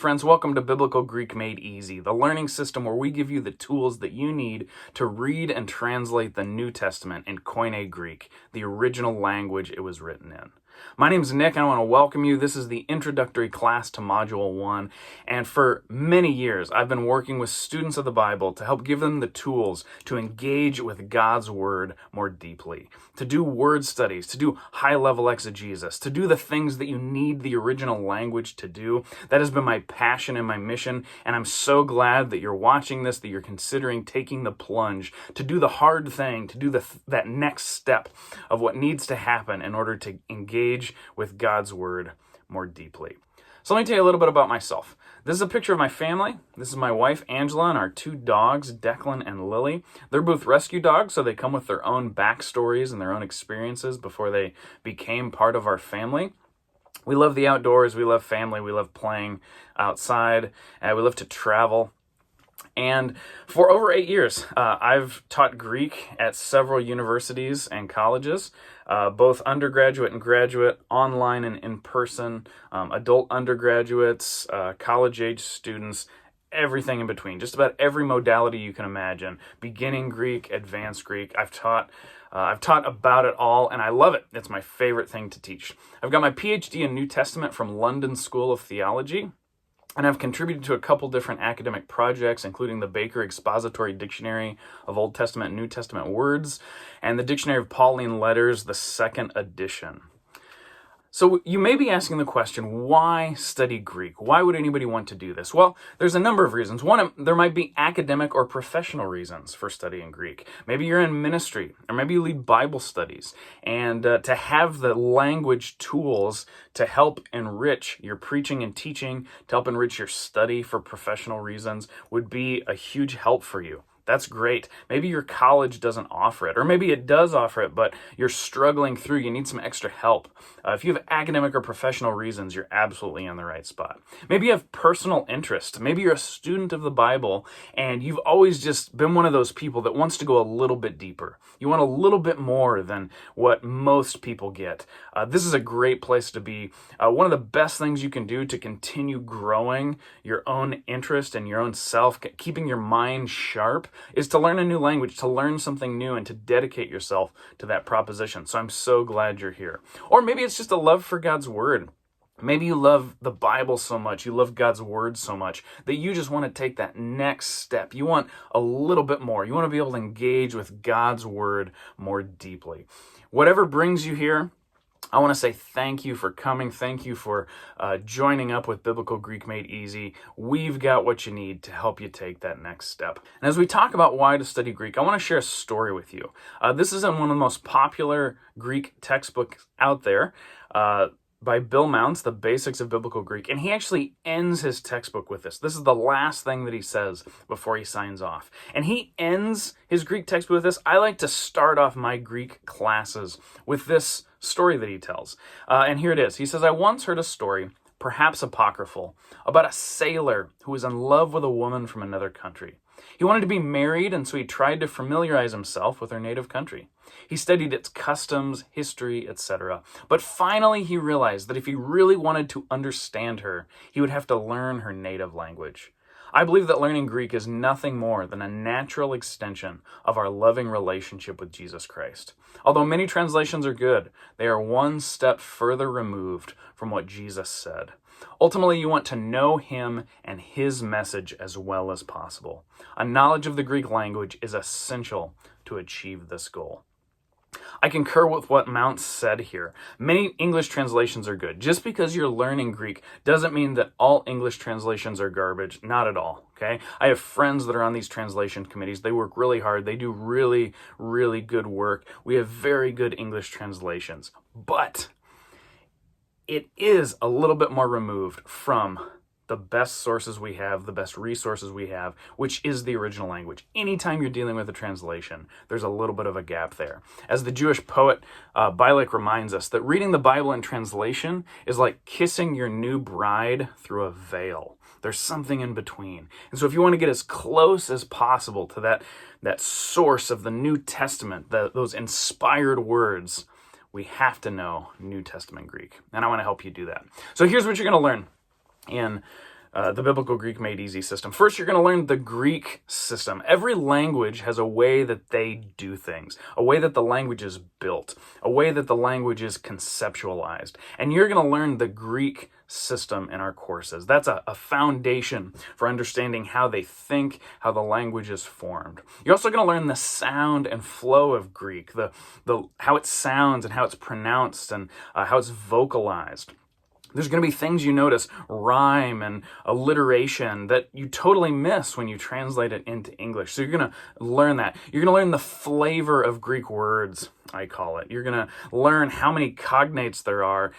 friends. Welcome to Biblical Greek Made Easy, the learning system where we give you the tools that you need to read and translate the New Testament in Koine Greek, the original language it was written in. My name is Nick, and I want to welcome you. This is the introductory class to Module 1, and for many years, I've been working with students of the Bible to help give them the tools to engage with God's Word more deeply, to do word studies, to do high-level exegesis, to do the things that you need the original language to do. That has been my passion and my mission, and I'm so glad that you're watching this, that you're considering taking the plunge to do the hard thing, to do that next step of what needs to happen in order to engage with God's Word more deeply. So let me tell you a little bit about myself. This is a picture of my family. This is my wife, Angela, and our two dogs, Declan and Lily. They're both rescue dogs, so they come with their own backstories and their own experiences before they became part of our family. We love the outdoors, we love family, we love playing outside, we love to travel. And for over 8 years, I've taught Greek at several universities and colleges, both undergraduate and graduate, online and in person, adult undergraduates, college-age students, everything in between, just about every modality you can imagine, beginning Greek, advanced Greek. I've taught about it all, and I love it. It's my favorite thing to teach. I've got my PhD in New Testament from London School of Theology, and I've contributed to a couple different academic projects, including the Baker Expository Dictionary of Old Testament and New Testament Words, and the Dictionary of Pauline Letters, the second edition. So you may be asking the question, why study Greek? Why would anybody want to do this? Well, there's a number of reasons. One, there might be academic or professional reasons for studying Greek. Maybe you're in ministry, or maybe you lead Bible studies, and to have the language tools to help enrich your preaching and teaching, to help enrich your study for professional reasons, would be a huge help for you. That's great. Maybe your college doesn't offer it, or maybe it does offer it, but you're struggling through, you need some extra help. If you have academic or professional reasons, you're absolutely in the right spot. Maybe you have personal interest. Maybe you're a student of the Bible, and you've always just been one of those people that wants to go a little bit deeper. You want a little bit more than what most people get. This is a great place to be. One of the best things you can do to continue growing your own interest and your own self, keeping your mind sharp, is to learn a new language, to learn something new, and to dedicate yourself to that proposition. So I'm so glad you're here. Or maybe it's just a love for God's Word. Maybe you love the Bible so much, you love God's Word so much, that you just want to take that next step. You want a little bit more. You want to be able to engage with God's Word more deeply. Whatever brings you here, I want to say thank you for coming. Thank you for joining up with Biblical Greek Made Easy. We've got what you need to help you take that next step. And as we talk about why to study Greek, I want to share a story with you. This is in one of the most popular Greek textbooks out there, by Bill Mounce, The Basics of Biblical Greek. And he actually ends his textbook with this. This is the last thing that he says before he signs off. And he ends his Greek textbook with this. I like to start off my Greek classes with this story that he tells. And here it is. He says, I once heard a story, perhaps apocryphal, about a sailor who was in love with a woman from another country. He wanted to be married, and so he tried to familiarize himself with her native country. He studied its customs, history, etc. But finally he realized that if he really wanted to understand her, he would have to learn her native language. I believe that learning Greek is nothing more than a natural extension of our loving relationship with Jesus Christ. Although many translations are good, they are one step further removed from what Jesus said. Ultimately, you want to know him and his message as well as possible. A knowledge of the Greek language is essential to achieve this goal. I concur with what Mounce said here. Many English translations are good. Just because you're learning Greek doesn't mean that all English translations are garbage. Not at all, okay? I have friends that are on these translation committees. They work really hard. They do really, really good work. We have very good English translations. But it is a little bit more removed from the best sources we have, the best resources we have, which is the original language. Anytime you're dealing with a translation, there's a little bit of a gap there. As the Jewish poet Bialik reminds us, that reading the Bible in translation is like kissing your new bride through a veil. There's something in between. And so if you want to get as close as possible to that source of the New Testament, those inspired words, we have to know New Testament Greek. And I want to help you do that. So here's what you're going to learn in the Biblical Greek Made Easy system. First, you're going to learn the Greek system. Every language has a way that they do things, a way that the language is built, a way that the language is conceptualized. And you're going to learn the Greek system in our courses. That's a foundation for understanding how they think, how the language is formed. You're also going to learn the sound and flow of Greek, the how it sounds and how it's pronounced and how it's vocalized. There's going to be things you notice, rhyme and alliteration, that you totally miss when you translate it into English. So you're going to learn that. You're going to learn the flavor of Greek words, I call it. You're going to learn how many cognates there are.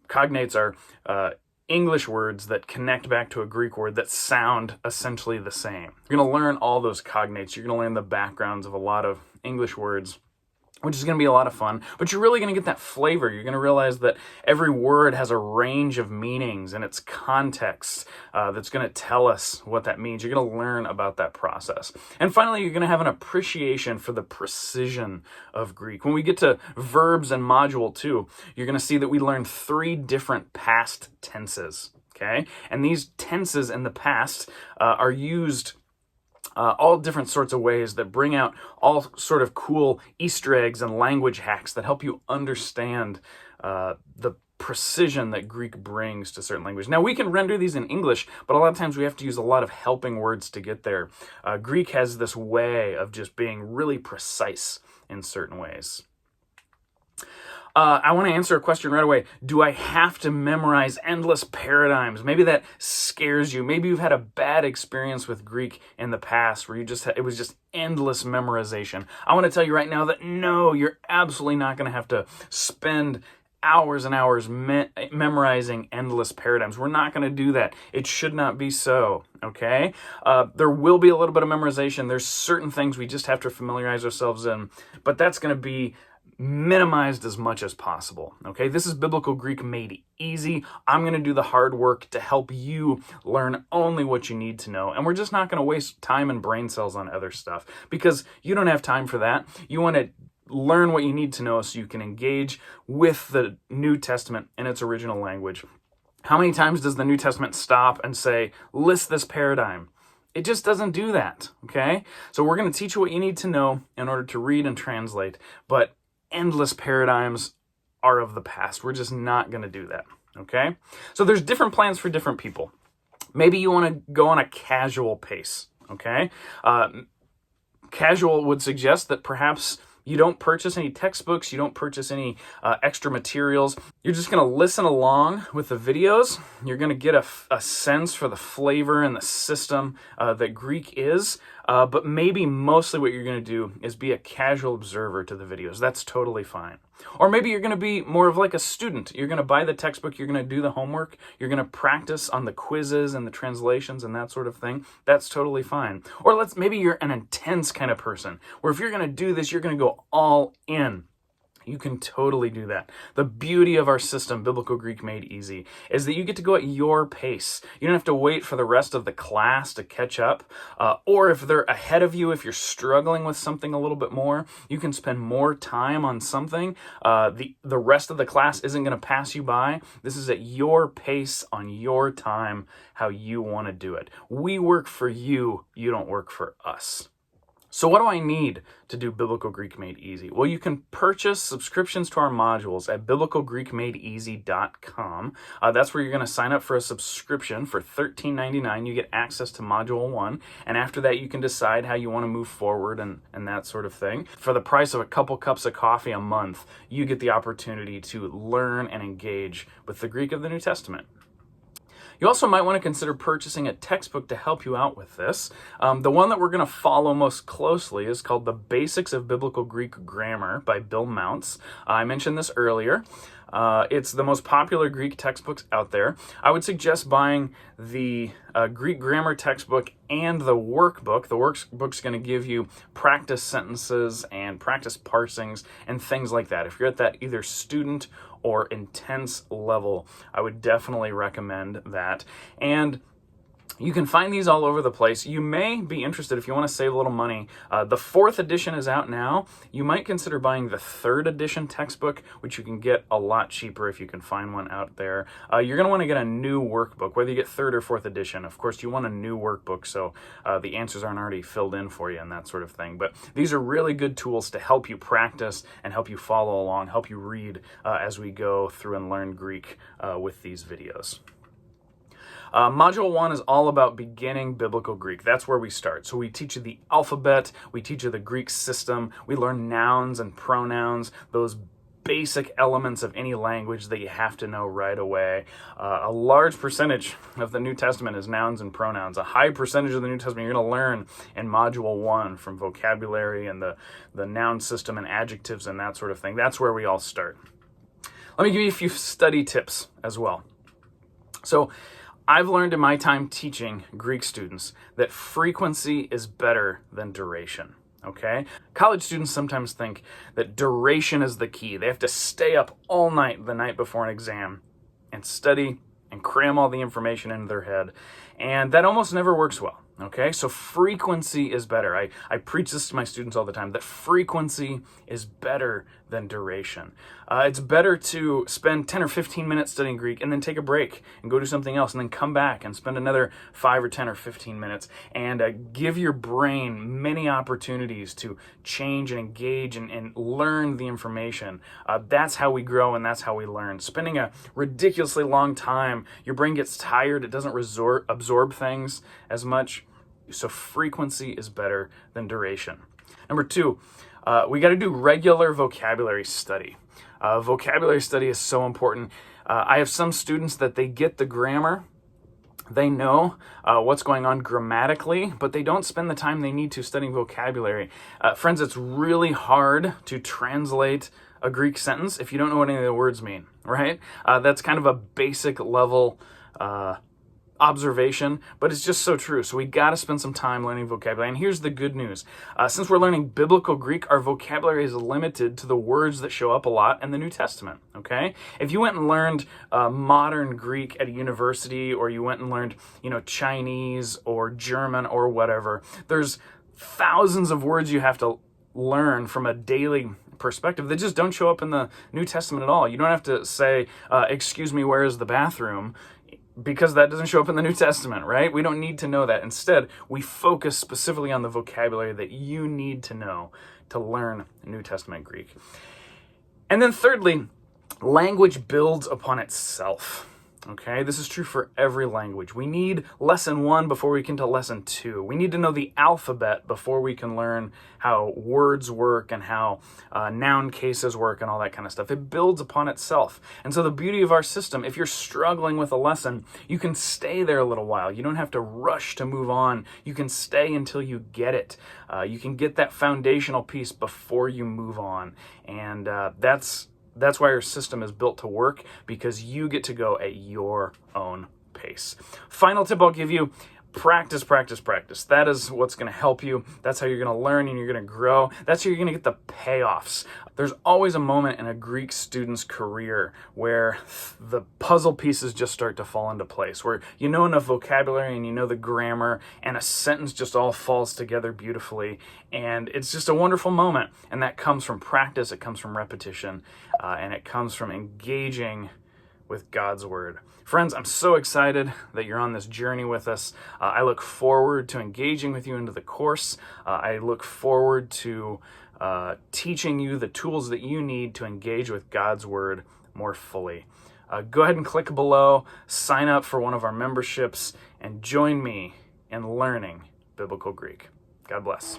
Cognates are English words that connect back to a Greek word that sound essentially the same. You're going to learn all those cognates. You're going to learn the backgrounds of a lot of English words, which is going to be a lot of fun, but you're really going to get that flavor. You're going to realize that every word has a range of meanings and its context that's going to tell us what that means. You're going to learn about that process. And finally, you're going to have an appreciation for the precision of Greek. When we get to verbs in Module 2, you're going to see that we learn 3 different past tenses, okay? And these tenses in the past are used all different sorts of ways that bring out all sort of cool Easter eggs and language hacks that help you understand the precision that Greek brings to certain language. Now, we can render these in English, but a lot of times we have to use a lot of helping words to get there. Greek has this way of just being really precise in certain ways. I want to answer a question right away. Do I have to memorize endless paradigms? Maybe that scares you. Maybe you've had a bad experience with Greek in the past where it was just endless memorization. I want to tell you right now that no, you're absolutely not going to have to spend hours and hours memorizing endless paradigms. We're not going to do that. It should not be so, okay? There will be a little bit of memorization. There's certain things we just have to familiarize ourselves in, but that's going to be minimized as much as possible, okay? This is Biblical Greek Made Easy. I'm going to do the hard work to help you learn only what you need to know, and we're just not going to waste time and brain cells on other stuff because you don't have time for that. You want to learn what you need to know so you can engage with the New Testament in its original language. How many times does the New Testament stop and say, list this paradigm? It just doesn't do that, okay? So we're going to teach you what you need to know in order to read and translate, but endless paradigms are of the past. We're just not going to do that, okay? So there's different plans for different people. Maybe you want to go on a casual pace, okay? Casual would suggest that perhaps you don't purchase any textbooks, you don't purchase any extra materials. You're just going to listen along with the videos. You're going to get a sense for the flavor and the system that Greek is. But maybe mostly what you're going to do is be a casual observer to the videos. That's totally fine. Or maybe you're going to be more of like a student. You're going to buy the textbook, you're going to do the homework, you're going to practice on the quizzes and the translations and that sort of thing. That's totally fine. Or maybe you're an intense kind of person, where if you're going to do this, you're going to go all in. You can totally do that. The beauty of our system, Biblical Greek Made Easy, is that you get to go at your pace. You don't have to wait for the rest of the class to catch up. Or if they're ahead of you, if you're struggling with something a little bit more, you can spend more time on something. The rest of the class isn't going to pass you by. This is at your pace, on your time, how you want to do it. We work for you. You don't work for us. So what do I need to do Biblical Greek Made Easy? Well, you can purchase subscriptions to our modules at biblicalgreekmadeeasy.com. That's where you're going to sign up for a subscription for $13.99. You get access to Module 1, and after that, you can decide how you want to move forward and that sort of thing. For the price of a couple cups of coffee a month, you get the opportunity to learn and engage with the Greek of the New Testament. You also might want to consider purchasing a textbook to help you out with this. The one that we're going to follow most closely is called The Basics of Biblical Greek Grammar by Bill Mounts. I mentioned this earlier. It's the most popular Greek textbooks out there. I would suggest buying the Greek grammar textbook and the workbook. The workbook's going to give you practice sentences and practice parsings and things like that. If you're at that either student or intense level, I would definitely recommend that. And You can find these all over the place. You may be interested if you want to save a little money. The 4th edition is out now. You might consider buying the 3rd edition textbook, which you can get a lot cheaper if you can find one out there. You're going to want to get a new workbook, whether you get 3rd or 4th edition. Of course, you want a new workbook so the answers aren't already filled in for you and that sort of thing. But these are really good tools to help you practice and help you follow along, help you read as we go through and learn Greek with these videos. Module 1 is all about beginning biblical Greek. That's where we start. So we teach you the alphabet, we teach you the Greek system, we learn nouns and pronouns, those basic elements of any language that you have to know right away. A large percentage of the New Testament is nouns and pronouns. A high percentage of the New Testament you're going to learn in Module 1 from vocabulary and the noun system and adjectives and that sort of thing. That's where we all start. Let me give you a few study tips as well. So I've learned in my time teaching Greek students that frequency is better than duration, okay? College students sometimes think that duration is the key. They have to stay up all night the night before an exam and study and cram all the information into their head, and that almost never works well. Okay, so frequency is better. I preach this to my students all the time, that frequency is better than duration. It's better to spend 10 or 15 minutes studying Greek and then take a break and go do something else and then come back and spend another 5 or 10 or 15 minutes and give your brain many opportunities to change and engage and learn the information. That's how we grow and that's how we learn. Spending a ridiculously long time, your brain gets tired, it doesn't absorb things as much. So frequency is better than duration. Number 2, we got to do regular vocabulary study. Vocabulary study is so important. I have some students that they get the grammar, they know what's going on grammatically, but they don't spend the time they need to studying vocabulary. Friends, it's really hard to translate a Greek sentence if you don't know what any of the words mean, right? That's kind of a basic level observation, but it's just so true. So we got to spend some time learning vocabulary. And here's the good news. Since we're learning biblical Greek, our vocabulary is limited to the words that show up a lot in the New Testament, okay? If you went and learned modern Greek at a university, or you went and learned, Chinese or German or whatever, there's thousands of words you have to learn from a daily perspective that just don't show up in the New Testament at all. You don't have to say, excuse me, where is the bathroom? Because that doesn't show up in the New Testament, right? We don't need to know that. Instead, we focus specifically on the vocabulary that you need to know to learn New Testament Greek. And then thirdly, language builds upon itself. Okay, this is true for every language. We need lesson 1 before we can to lesson 2. We need to know the alphabet before we can learn how words work and how noun cases work and all that kind of stuff. It builds upon itself. And so the beauty of our system, if you're struggling with a lesson, you can stay there a little while. You don't have to rush to move on. You can stay until you get it. You can get that foundational piece before you move on. And that's why your system is built to work, because you get to go at your own pace. Final tip I'll give you, practice, practice, practice. That is what's going to help you. That's how you're going to learn and you're going to grow. That's how you're going to get the payoffs. There's always a moment in a Greek student's career where the puzzle pieces just start to fall into place, where you know enough vocabulary and you know the grammar and a sentence just all falls together beautifully. And it's just a wonderful moment. And that comes from practice, it comes from repetition, and it comes from engaging with God's Word. Friends, I'm so excited that you're on this journey with us. I look forward to engaging with you into the course. I look forward to teaching you the tools that you need to engage with God's Word more fully. Go ahead and click below, sign up for one of our memberships, and join me in learning Biblical Greek. God bless.